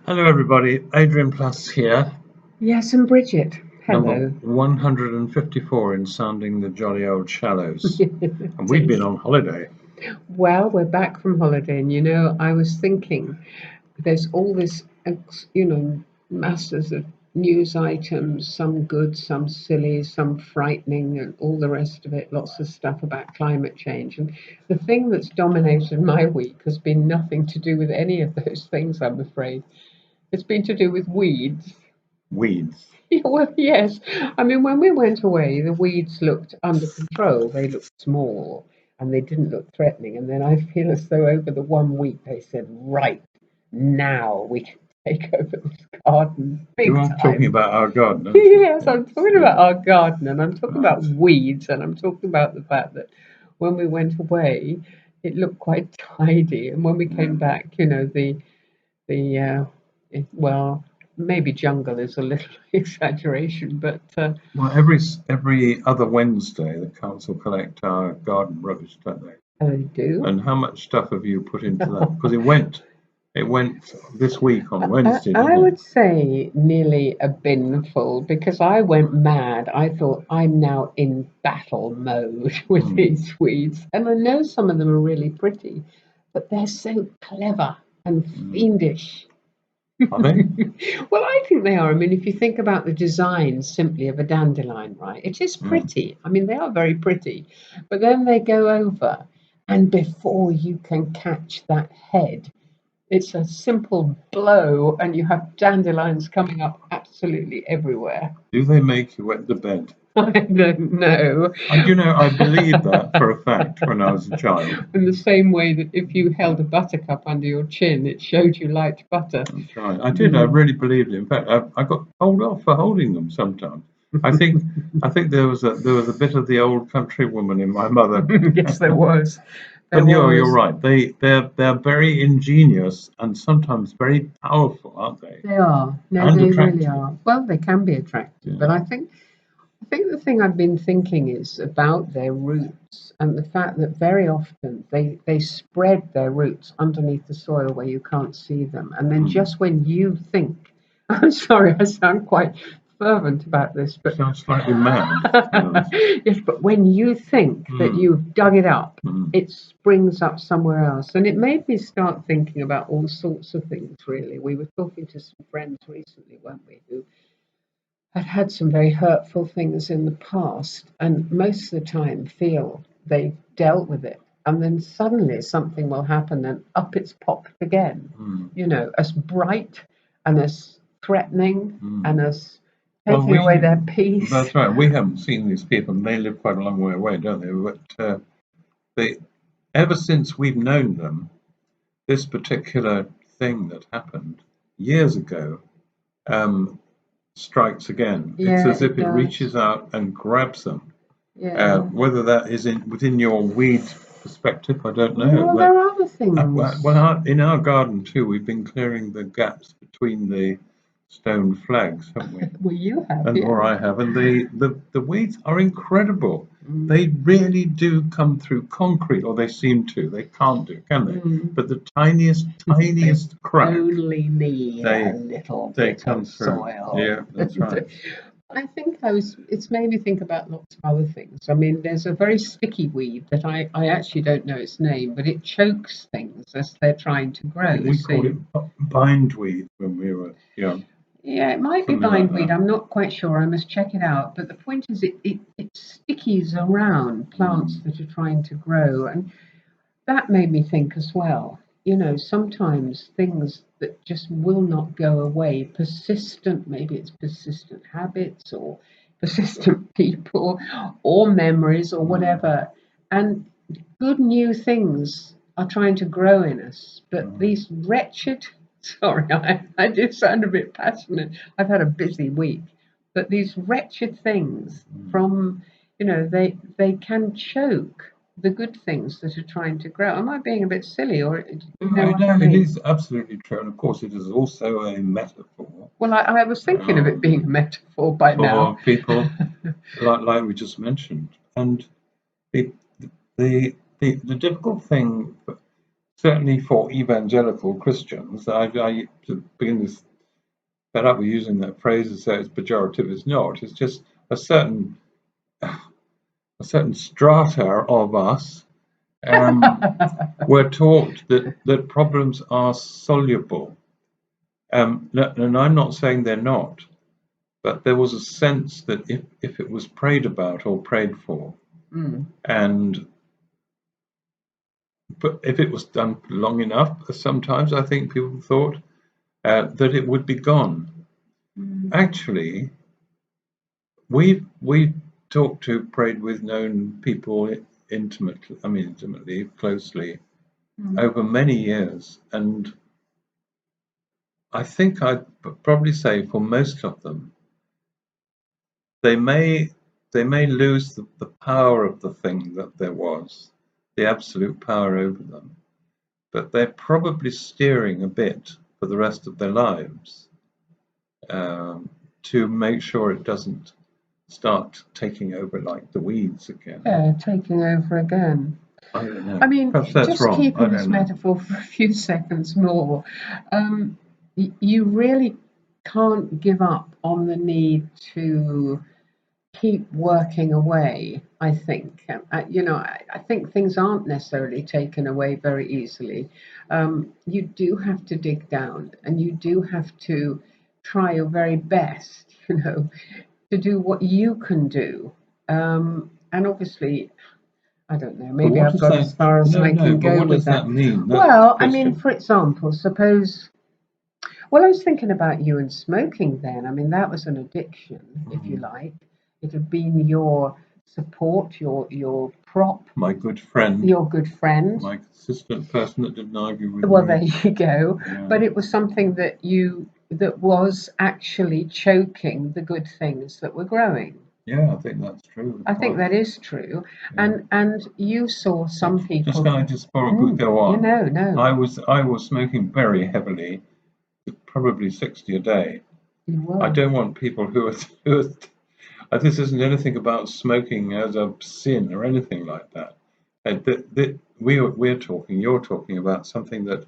Hello, everybody. Adrian Plus here, Yes, and Bridget. number Hello. 154 in Sounding the Jolly Old Shallows. And we've been Indeed. on holiday. Well, we're back from holiday, and I was thinking there's all this, masses of news items, some good, some silly, some frightening, and all the rest of it, lots of stuff about climate change. And the thing that's dominated my week has been nothing to do with any of those things, I'm afraid. It's been to do with weeds. Weeds. Yeah, well, yes. I mean, when we went away, the weeds looked under control. They looked small and they didn't look threatening. And then I feel as though over the 1 week they said, right, now we can take over this garden You big are talking time. about our garden, aren't you? Yes, I'm talking Yeah. about our garden and I'm talking Right. about weeds and I'm talking about the fact that when we went away, it looked quite tidy. And when we Yeah. came back, well, maybe jungle is a little exaggeration, but Well, every other Wednesday, the council collect our garden rubbish, don't they? I do. And how much stuff have you put into that? Because it went this week on Wednesday, I didn't it? would say nearly a bin full because I went mad. I thought I'm now in battle mode with Hmm. these weeds. And I know some of them are really pretty, but they're so clever and Hmm. fiendish. Are they? Well, I think they are. I mean, if you think about the design simply of a dandelion, right, it is Hmm. pretty. I mean, they are very pretty, but then they go over, and before you can catch that head, it's a simple blow, and you have dandelions coming up absolutely everywhere. Do they make you wet the bed? I don't know. I believed that for a fact when I was a child. In the same way that if you held a buttercup under your chin, it showed you liked butter. That's right. I did. I Mm. really believed it. In fact, I got told off for holding them sometimes. I think I think there was a bit of the old country woman in my mother. Yes, there was. There But you're was. right. They're very ingenious and sometimes very powerful, aren't they? They are. No, And they really attractive. are. Well, they can be attractive, but Yeah. I think the thing I've been thinking is about their roots and the fact that very often they spread their roots underneath the soil where you can't see them. And then Mm. just when you think, I'm sorry, I sound quite fervent about this, but Sounds slightly mad, to be honest. yes, but when you think that Mm. you've dug it up, Mm. it springs up somewhere else. And it made me start thinking about all sorts of things, really. We were talking to some friends recently, weren't we, who had had some very hurtful things in the past and most of the time feel they've dealt with it. And then suddenly something will happen and up it's popped again, Mm. as bright and as threatening and Mm. as Well, taking away their peace. that's right. We haven't seen these people, and they live quite a long way away, don't they? But they, ever since we've known them, this particular thing that happened years ago um, strikes again. It's Yeah, as it if it does. reaches out and grabs them. Yeah. Whether that is within your weed perspective, I don't know. Well, But there are other things. in our garden too, we've been clearing the gaps between the stone flags, haven't we? Well, you have, And or yeah. I have, and the weeds are incredible. Mm, They really do come through concrete, or they seem to. They can't do, can they? mm. But the tiniest, They tiniest crack, only need a they little they bit come of through. soil. Yeah, that's right. I think it's made me think about lots of other things. I mean, there's a very sticky weed that I actually don't know its name, but it chokes things as they're trying to I think grow. we called See, it bindweed when we were young, yeah, it might be something like bindweed. that. I'm not quite sure. I must check it out. But the point is, it stickies around plants Mm, that are trying to grow, and that made me think as well. Sometimes things that just will not go away, persistent, maybe it's persistent habits or persistent people or memories or mm, whatever. And good new things are trying to grow in us. But mm, these wretched, sorry, I do sound a bit passionate. I've had a busy week. But these wretched things mm. from, they can choke the good things that are trying to grow. Am I being a bit silly, or do you know I what I know it mean? is absolutely true, and of course, it is also a metaphor Well, I was thinking of it um, being a metaphor by now. for people like we just mentioned. And it, the difficult thing. certainly for evangelical Christians, I to begin to fed up with using that phrase and say it's pejorative. It's not. It's just a certain strata of us were taught that problems are soluble. And I'm not saying they're not, but there was a sense that if it was prayed about or prayed for, and but if it was done long enough, sometimes I think people thought that it would be gone. Actually, we've talked to, prayed with, known people intimately, closely, over many years, and I think I'd probably say for most of them, they may lose the power of the thing that there was, the absolute power over them, but they're probably steering a bit for the rest of their lives to make sure it doesn't start taking over like the weeds again. Yeah, taking over again. I don't know. I mean, Perhaps that's just wrong. keeping this metaphor for a few seconds more, you really can't give up on the need to keep working away, I think. I think things aren't necessarily taken away very easily. You do have to dig down and you do have to try your very best, to do what you can do. And obviously, I don't know, maybe I've got as far as I can go with that. What does that mean? Well, I mean, for example, suppose, well, I was thinking about you and smoking then. I mean, that was an addiction, if you like. It had been your support, your prop. My good friend. Your good friend. My consistent person that didn't argue with Well, me. there you go. Yeah. But it was something that was actually choking the good things that were growing. Yeah, I think that's true. I think that is true. Yeah. And you saw some people. Just can I just go on? No. I was smoking very heavily, probably 60 a day. You were. I don't want people who are this isn't anything about smoking as a sin or anything like that. You're talking about something that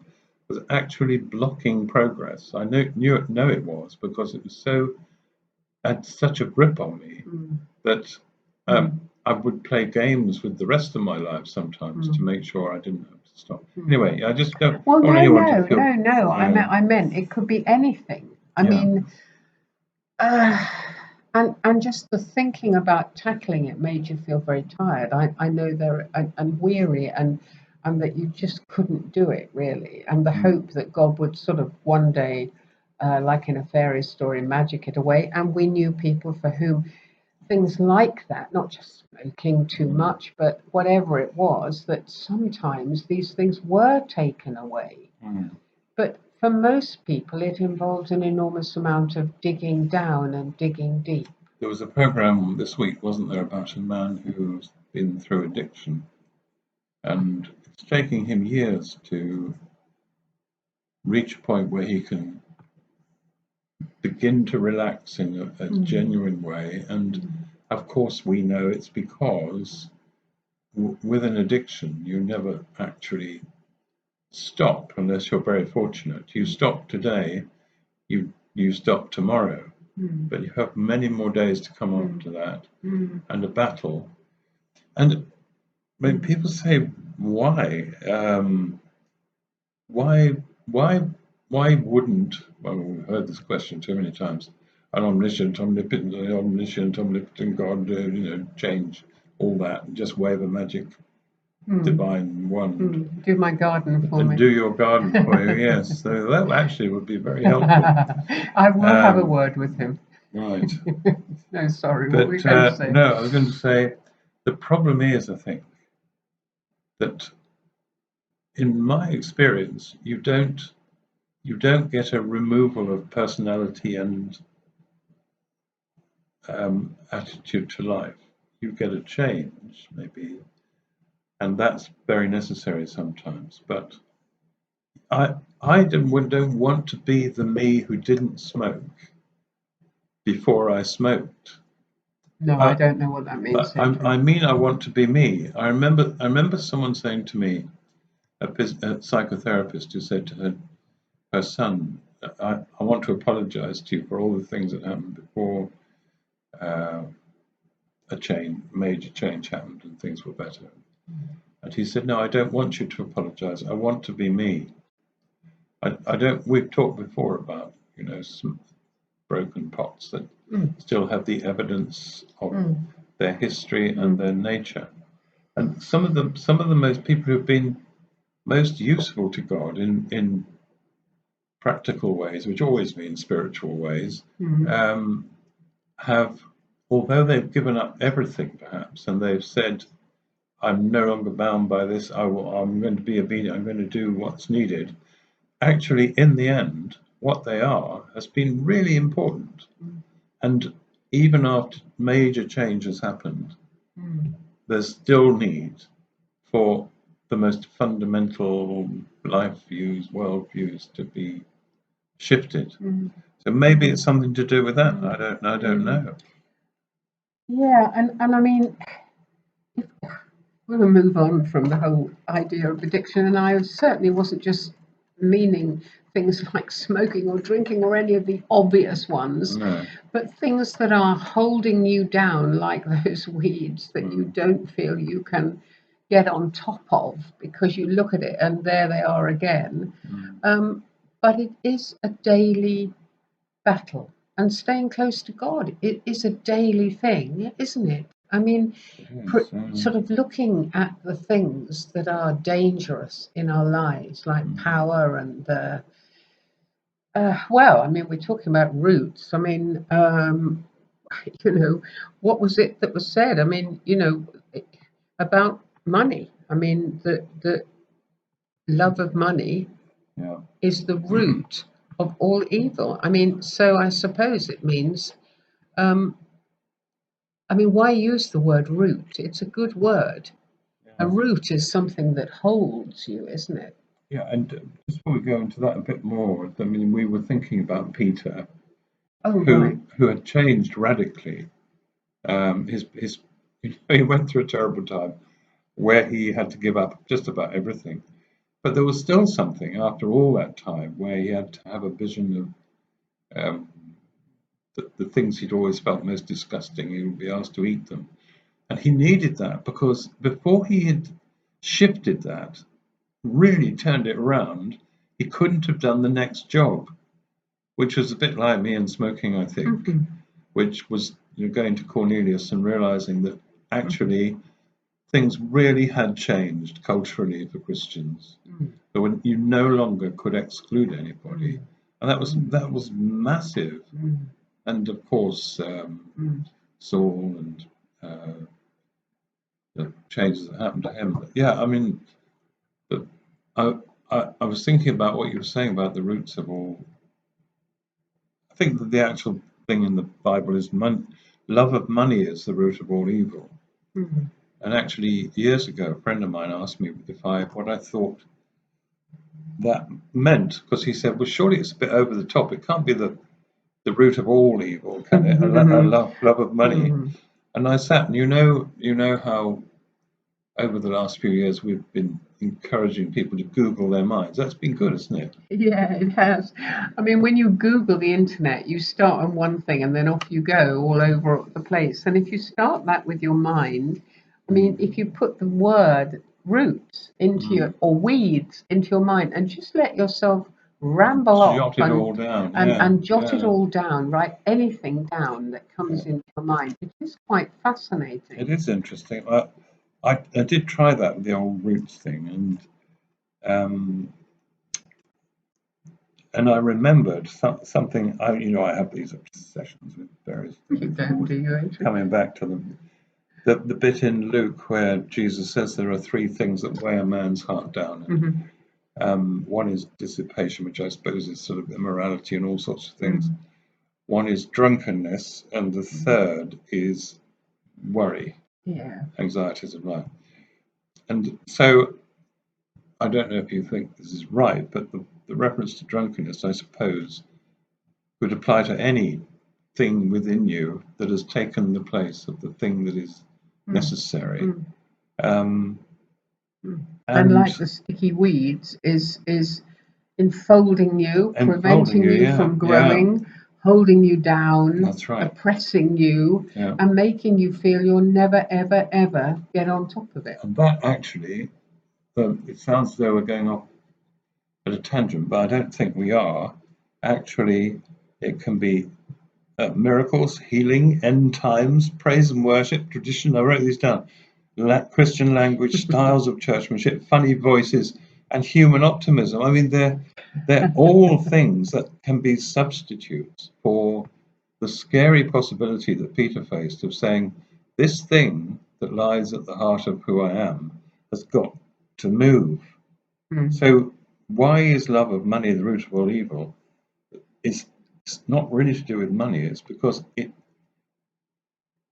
was actually blocking progress. I know it was, because it was had such a grip on me that I would play games with the rest of my life sometimes to make sure I didn't have to stop. Anyway, I just don't Well, want anyone to feel. No. I meant it could be anything. I mean, and just the thinking about tackling it made you feel very tired. I know there and weary and that you just couldn't do it really. And the hope that God would sort of one day, like in a fairy story, magic it away. And we knew people for whom things like that, not just smoking too much, but whatever it was, that sometimes these things were taken away. But for most people, it involves an enormous amount of digging down and digging deep. There was a program this week, wasn't there, about a man who's been through addiction, and it's taking him years to reach a point where he can begin to relax in a genuine way. And of course, we know it's because with an addiction, you never actually stop unless you're very fortunate. You stop today, you stop tomorrow, but you have many more days to come after that, and a battle. And when people say why wouldn't, well, we've heard this question too many times, an omniscient, omnipotent God, change all that and just wave a magic divine wand. Do my garden for me. And do your garden for you, yes. So that actually would be very helpful. I will have a word with him. Right. No, sorry, what were you going to say? No, I was going to say the problem is, I think, that in my experience, you don't get a removal of personality and attitude to life. You get a change, maybe, and that's very necessary sometimes. But I don't want to be the me who didn't smoke before I smoked. No, I don't know what that means. I mean, I want to be me. I remember someone saying to me, a psychotherapist who said to her son, I want to apologize to you for all the things that happened before uh, major change happened and things were better. And he said, no, I don't want you to apologize. I want to be me. I don't. We've talked before about, some broken pots that still have the evidence of their history and their nature. And some of the most people who've been most useful to God in practical ways, which always mean spiritual ways, have, although they've given up everything perhaps, and they've said, I'm no longer bound by this, I'm going to be obedient, I'm going to do what's needed, actually in the end, what they are has been really important. And even after major change has happened, there's still need for the most fundamental life views, world views to be shifted. So maybe it's something to do with that. I don't know. Yeah, and I mean, we're going to move on from the whole idea of addiction, and I certainly wasn't just meaning things like smoking or drinking or any of the obvious ones, No. but things that are holding you down, like those weeds that you don't feel you can get on top of because you look at it and there they are again. But it is a daily battle, and staying close to God, it is a daily thing, isn't it? I mean, sort of looking at the things that are dangerous in our lives, like power and well, I mean, we're talking about roots. I mean, what was it that was said? I mean, about money. I mean, the love of money is the root of all evil. I mean, so I suppose it means, I mean, why use the word root? It's a good word. A root is something that holds you, isn't it? Yeah, and just before we go into that a bit more, I mean, we were thinking about Peter, who had changed radically. He went through a terrible time where he had to give up just about everything. But there was still something after all that time where he had to have a vision of the things he'd always felt most disgusting. He would be asked to eat them. And he needed that because before he had shifted that, really turned it around, he couldn't have done the next job, which was a bit like me and smoking, I think, which was going to Cornelius and realizing that actually things really had changed culturally for Christians. So when you no longer could exclude anybody, and that was massive. And of course, Saul and the changes that happened to him. But yeah, I mean, but I was thinking about what you were saying about the roots of all. I think that the actual thing in the Bible is love of money is the root of all evil. And actually, years ago, a friend of mine asked me what I thought that meant, because he said, well, surely it's a bit over the top. It can't be the root of all evil, can it? A love of money. And I sat, and you know how over the last few years we've been encouraging people to Google their minds. That's been good, isn't it? Yeah, it has. I mean, when you Google the internet, you start on one thing and then off you go all over the place. And if you start that with your mind, I mean, if you put the word roots into your, or weeds into your mind and just let yourself ramble off Jot it all down. and jot it all down, write anything down that comes into your mind, it is quite fascinating. It is interesting. I did try that with the old roots thing, and I remembered something. I have these obsessions with various things. Coming back to them, the bit in Luke where Jesus says there are three things that weigh a man's heart down. One is dissipation, which I suppose is sort of immorality and all sorts of things. One is drunkenness, and the third is worry, anxieties of life. And so I don't know if you think this is right, but the reference to drunkenness, I suppose, would apply to anything within you that has taken the place of the thing that is necessary. And And and like the sticky weeds, is enfolding you, enfolding preventing you. you Yeah, from yeah, growing, holding you down, that's right. oppressing you, Yeah, and making you feel you'll never, ever, ever get on top of it. and that actually, it sounds as though we're going off at a tangent, but I don't think we are. Actually, it can be miracles, healing, end times, praise and worship, tradition. I wrote these down. Christian language, styles of churchmanship, funny voices, and human optimism. I mean, they're all things that can be substitutes for the scary possibility that Peter faced of saying, this thing that lies at the heart of who I am has got to move. Mm. So, why is love of money the root of all evil? It's not really to do with money. It's because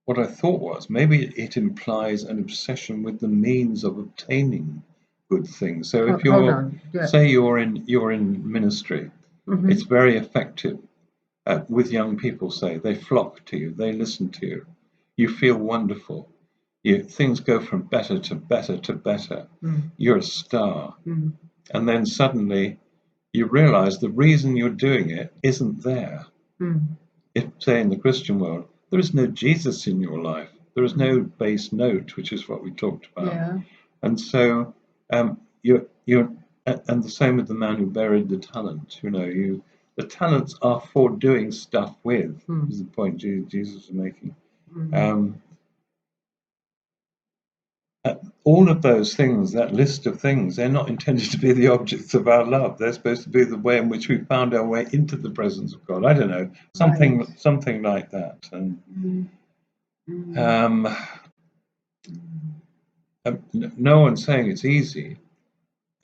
what I thought was maybe it implies an obsession with the means of obtaining good things. So if Hold on. Yeah. say you're in ministry, Mm-hmm. it's very effective with young people. Say they flock to you, they listen to you, you feel wonderful. Things go from better to better to better. Mm. You're a star, Mm. and then suddenly you realise the reason you're doing it isn't there. Mm. If, say, in the Christian world, there is no Jesus in your life, there is no bass note, which is what we talked about. Yeah. And so and the same with the man who buried the talent. The talents are for doing stuff with. Mm. Is the point Jesus is making. Mm. All of those things, that list of things, they're not intended to be the objects of our love. They're supposed to be the way in which we found our way into the presence of God. I don't know, something like that. And no one's saying it's easy.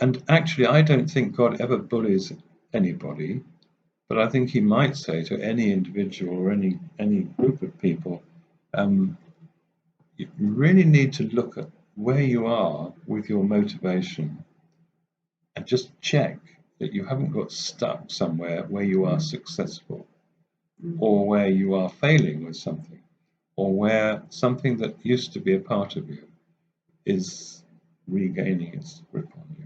And actually, I don't think God ever bullies anybody, but I think He might say to any individual or any group of people, you really need to look at where you are with your motivation and just check that you haven't got stuck somewhere where you are successful or where you are failing with something or where something that used to be a part of you is regaining its grip on you,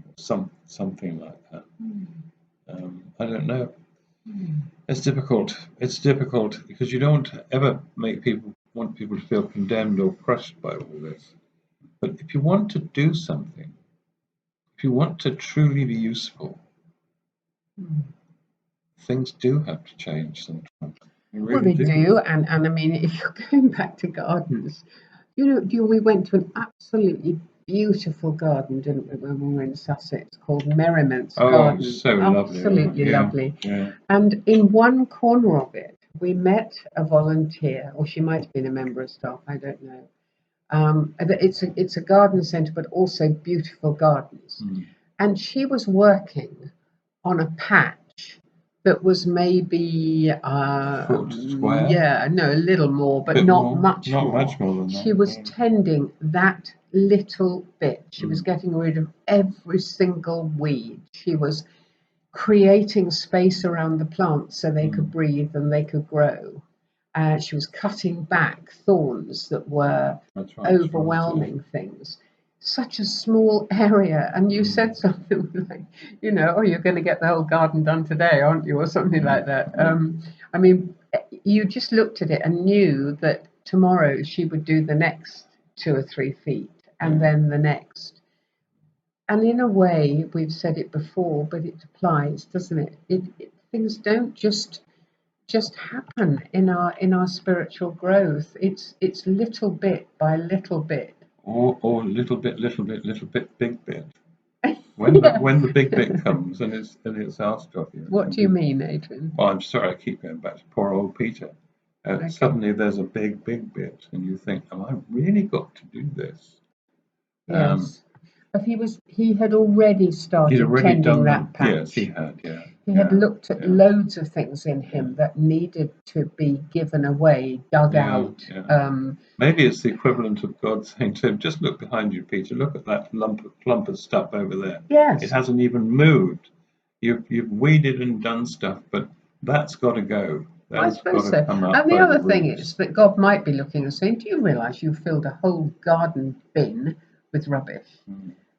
something like that. I don't know. It's difficult. It's difficult because you don't ever want people to feel condemned or crushed by all this. But if you want to do something, if you want to truly be useful, things do have to change sometimes. They Well, really they do. do, and I mean, if you're going back to gardens, we went to an absolutely beautiful garden, didn't we, when we were in Sussex, called Merriman's Oh, Garden. so lovely. Absolutely Yeah, lovely. yeah. And in one corner of it, we met a volunteer, or she might have been a member of staff, I don't know. It's a garden centre, but also beautiful gardens. And she was working on a patch that was maybe Foot square? yeah, no, a little more, but Bit not more? much Not more. much more than that. She was tending that little bit. She was getting rid of every single weed. She was creating space around the plants so they could breathe and they could grow. She was cutting back thorns that were That's right, overwhelming things. Such a small area, and you said something like, oh, you're going to get the whole garden done today, aren't you, or something like that. I mean, you just looked at it and knew that tomorrow she would do the next 2 or 3 feet, and then the next. And in a way, we've said it before, but it applies, doesn't it? Things don't just happen in our spiritual growth. It's little bit by little bit. Or little bit, big bit. When the big bit comes and it's asked of you. What do you mean, Adrian? Well, I'm sorry, I keep going back to poor old Peter. Suddenly there's a big bit, and you think, "Have I really got to do this?" Yes, but he had already He'd started already tending done that patch. Yes, he had. Yeah, He had looked at loads of things in him that needed to be given away, dug out. Maybe it's the equivalent of God saying to him, "Just look behind you, Peter. Look at that clump of stuff over there. Yes, It hasn't even moved. You've weeded and done stuff, but that's got to go. I That's got suppose to so. come up And the by the other thing roots." is that God might be looking and saying, "Do you realise you filled a whole garden bin with rubbish?"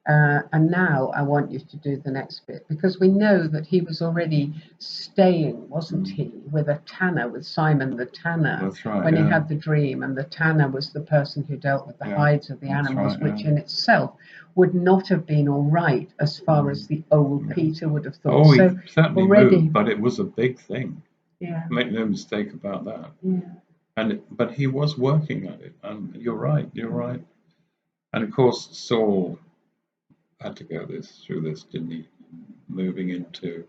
And now I want you to do the next bit, because we know that he was already staying, wasn't he, with a tanner, with Simon the tanner, That's right. when he Yeah. had the dream. And the tanner was the person who dealt with the Yeah, hides of the that's animals, right, which yeah. in itself would not have been all right as far as the old Peter would have thought. Oh, he So certainly already, moved, but it was a big thing. yeah, Make no mistake about that. yeah, But he was working at it, and you're right. And of course, Saul had to go through this, didn't he? Moving into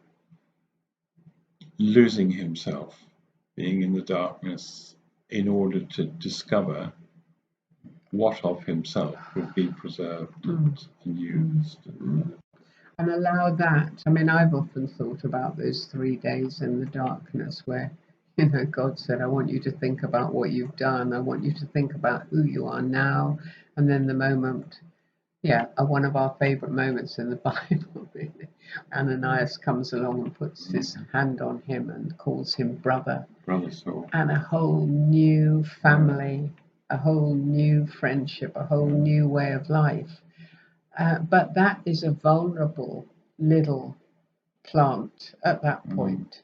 losing himself, being in the darkness, in order to discover what of himself would be preserved and used. and allow that. I mean, I've often thought about those 3 days in the darkness where, God said, I want you to think about what you've done. I want you to think about who you are now. And then the moment, one of our favourite moments in the Bible, really, Ananias comes along and puts his hand on him and calls him brother. Brother Saul. And a whole new family, a whole new friendship, a whole new way of life. But that is a vulnerable little plant at that point.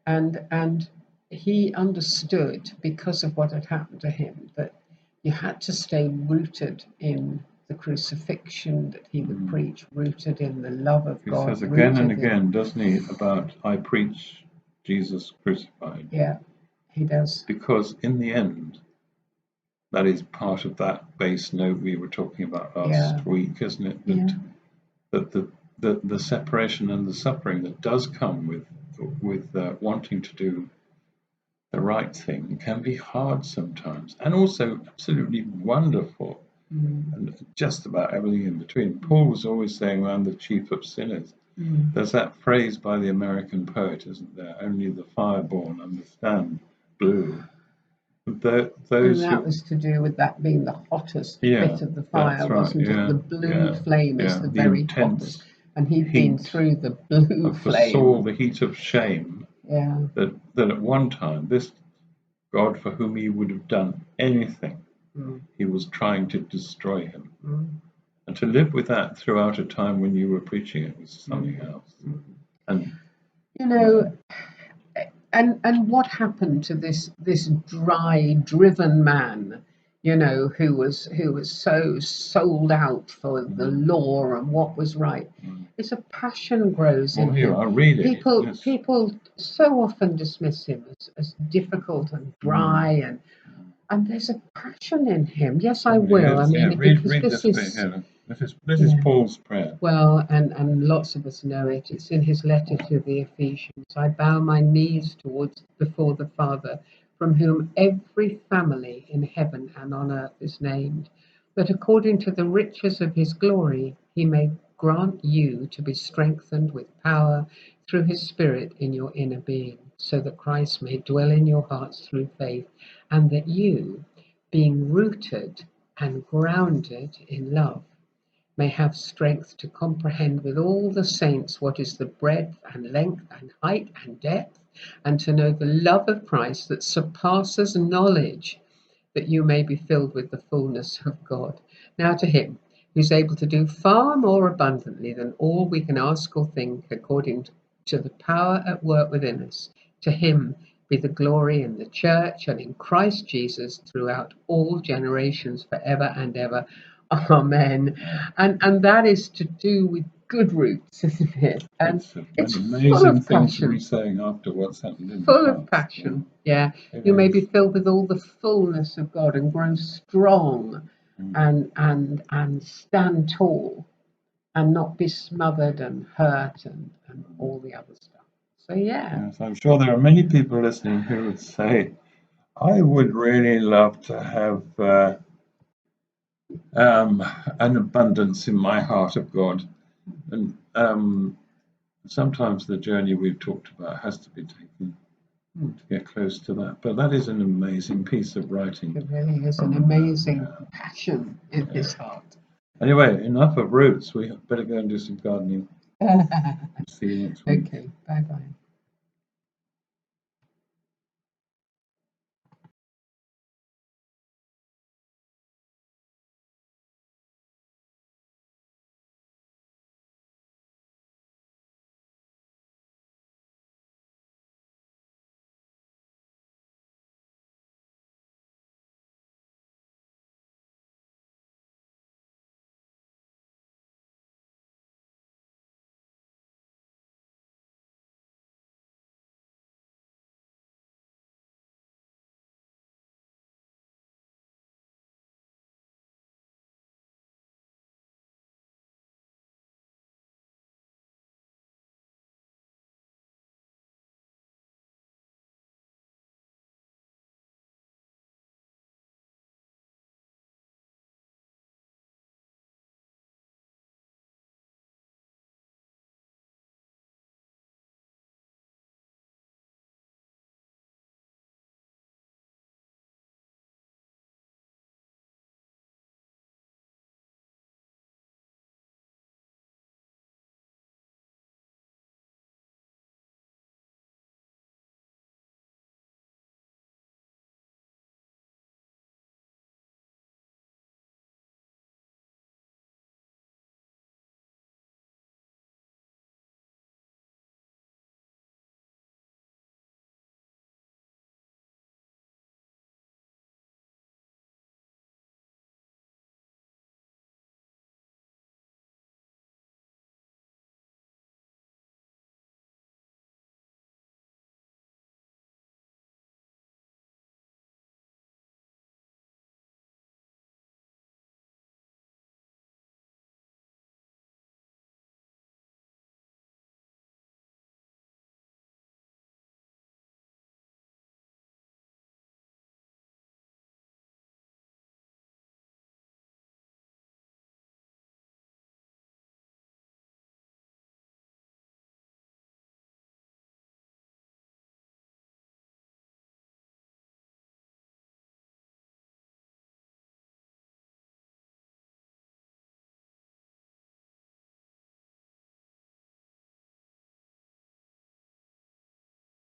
And he understood, because of what had happened to him, that you had to stay rooted in the crucifixion that he would preach, rooted in the love of God. He says again and again, doesn't he, about I preach Jesus crucified. Yeah, he does. Because in the end, that is part of that base note we were talking about last week, isn't it? That the separation and the suffering that does come with wanting to do the right thing can be hard sometimes, and also absolutely wonderful, and just about everything in between. Paul was always saying, well, I'm the chief of sinners. There's that phrase by the American poet, isn't there? Only the fireborn understand blue. And that was to do with that being the hottest bit of the fire, wasn't it? The blue flame is the very hottest. And he'd been through the blue for flame. Saul, the heat of shame. That at one time, this God for whom he would have done anything, he was trying to destroy him. And to live with that throughout a time when you were preaching it was something else. And and what happened to this dry, driven man, who was so sold out for the law and what was right? It's a passion grows in him. I'll read it. People so often dismiss him as difficult and dry, and there's a passion in him. Yes, I will. I mean, read this bit here. This is Paul's prayer. Well, and lots of us know it. It's in his letter to the Ephesians. I bow my knees before the Father, from whom every family in heaven and on earth is named, that according to the riches of his glory, he may grant you to be strengthened with power through his Spirit in your inner being, so that Christ may dwell in your hearts through faith, and that you, being rooted and grounded in love, may have strength to comprehend with all the saints what is the breadth and length and height and depth, and to know the love of Christ that surpasses knowledge, that you may be filled with the fullness of God. Now to him who's able to do far more abundantly than all we can ask or think, according to the power at work within us, to him be the glory in the church and in Christ Jesus throughout all generations, forever and ever. Amen. And that is to do with good roots, isn't it? And it's full of passion. To be saying after what's happened in full the of passion. You may be filled with all the fullness of God and grow strong and stand tall and not be smothered and hurt and all the other stuff. So yes, I'm sure there are many people listening who would say, I would really love to have an abundance in my heart of God. And sometimes the journey we've talked about has to be taken to get close to that. But that is an amazing piece of writing. It really is an amazing passion in his heart. Anyway, enough of roots. We better go and do some gardening. See you next week. Okay, bye-bye.